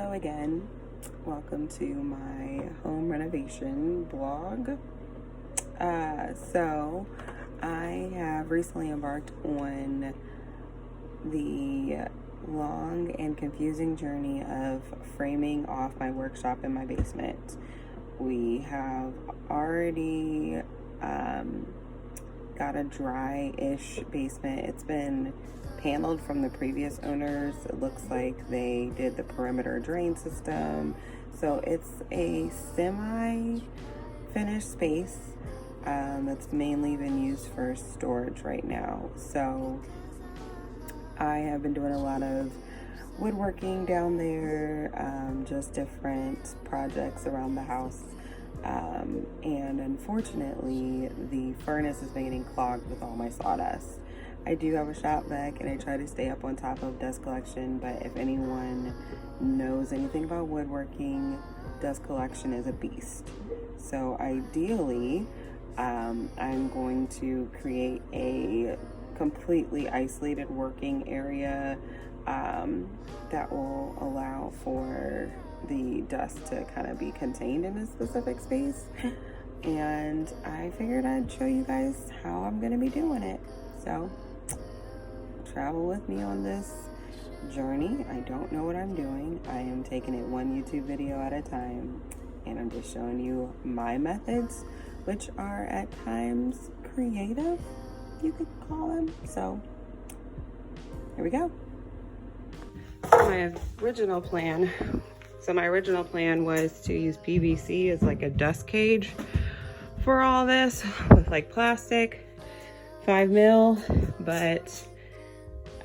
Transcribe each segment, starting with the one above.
Hello again. Welcome to my home renovation blog. So I have recently embarked on the long and confusing journey of framing off my workshop in my basement. We have already got a dry-ish basement. It's been paneled from the previous owners. It looks like they did the perimeter drain system. So it's a semi-finished space that's mainly been used for storage right now. So I have been doing a lot of woodworking down there, just different projects around the house. And unfortunately, the furnace has been getting clogged with all my sawdust. I do have a shop vac and I try to stay up on top of dust collection, but if anyone knows anything about woodworking, dust collection is a beast. So ideally, I'm going to create a completely isolated working area that will allow for the dust to kind of be contained in a specific space. And I figured I'd show you guys how I'm going to be doing it. So travel with me on this journey. I don't know what I'm doing. I am taking it one YouTube video at a time, and I'm just showing you my methods, which are at times creative, you could call them. So here we go. My original plan was to use PVC as like a dust cage for all this, with like plastic, 5 mil, but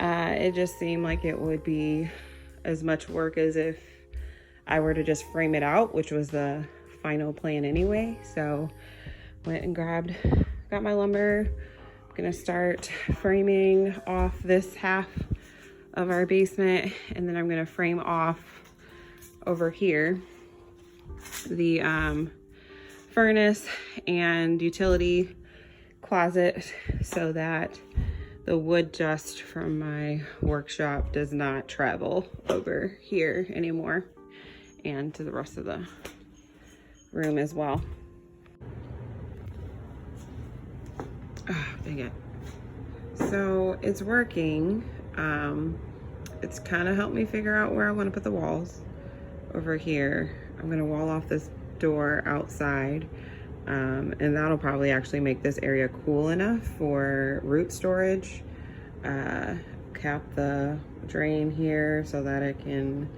it just seemed like it would be as much work as if I were to just frame it out, which was the final plan anyway. So went and got my lumber. I'm gonna start framing off this half of our basement, and then I'm gonna frame off over here the furnace and utility closet, so that the wood dust from my workshop does not travel over here anymore, and to the rest of the room as well. Oh, dang it. So it's working. It's kind of helped me figure out where I want to put the walls. Over here, I'm going to wall off this door outside, and that'll probably actually make this area cool enough for root storage. Cap the drain here so that it can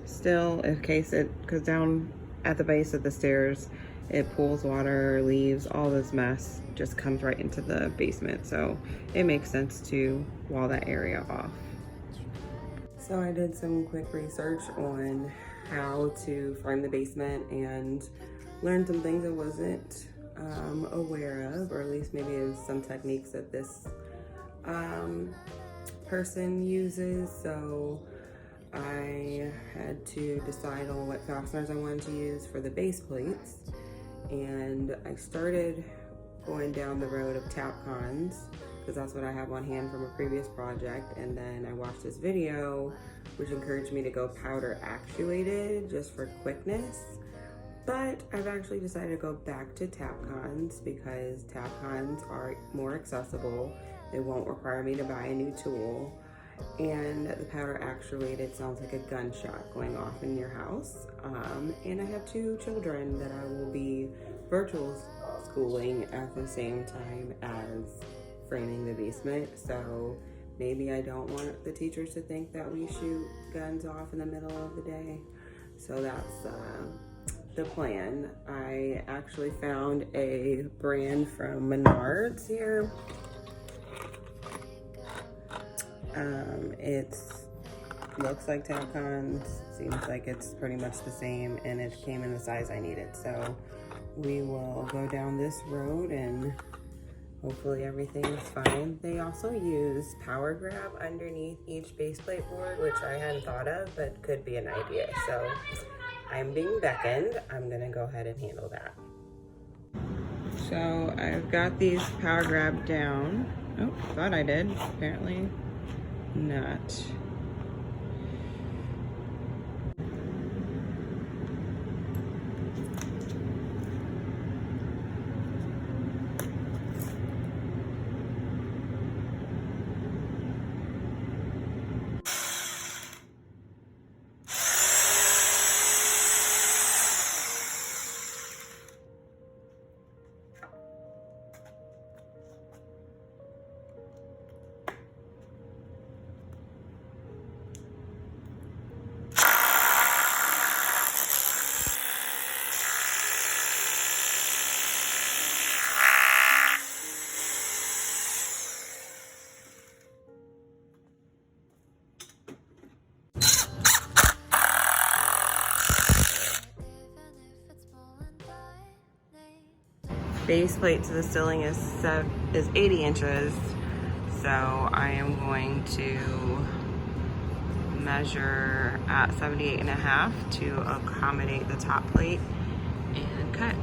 still, in case it goes down at the base of the stairs, it pools water, leaves, all this mess just comes right into the basement. So it makes sense to wall that area off. So I did some quick research on how to frame the basement and learned some things I wasn't aware of, or at least maybe it was some techniques that this person uses. So I had to decide on what fasteners I wanted to use for the base plates, and I started going down the road of Tapcons because that's what I have on hand from a previous project, and then I watched this video which encouraged me to go powder actuated just for quickness. But I've actually decided to go back to Tapcons because Tapcons are more accessible. They won't require me to buy a new tool. And the powder actuated sounds like a gunshot going off in your house. And I have 2 children that I will be virtual schooling at the same time as framing the basement. So maybe I don't want the teachers to think that we shoot guns off in the middle of the day. So that's the plan. I actually found a brand from Menards here. It looks like Tapcons, seems like it's pretty much the same, and it came in the size I needed. So we will go down this road and hopefully everything is fine. They also use power grab underneath each base plate board, which I hadn't thought of, but could be an idea. So I'm being beckoned. I'm gonna go ahead and handle that. So I've got these power grab down. Oh, thought I did, apparently not. base plate to the ceiling is 80 inches. So I am going to measure at 78.5 to accommodate the top plate and cut.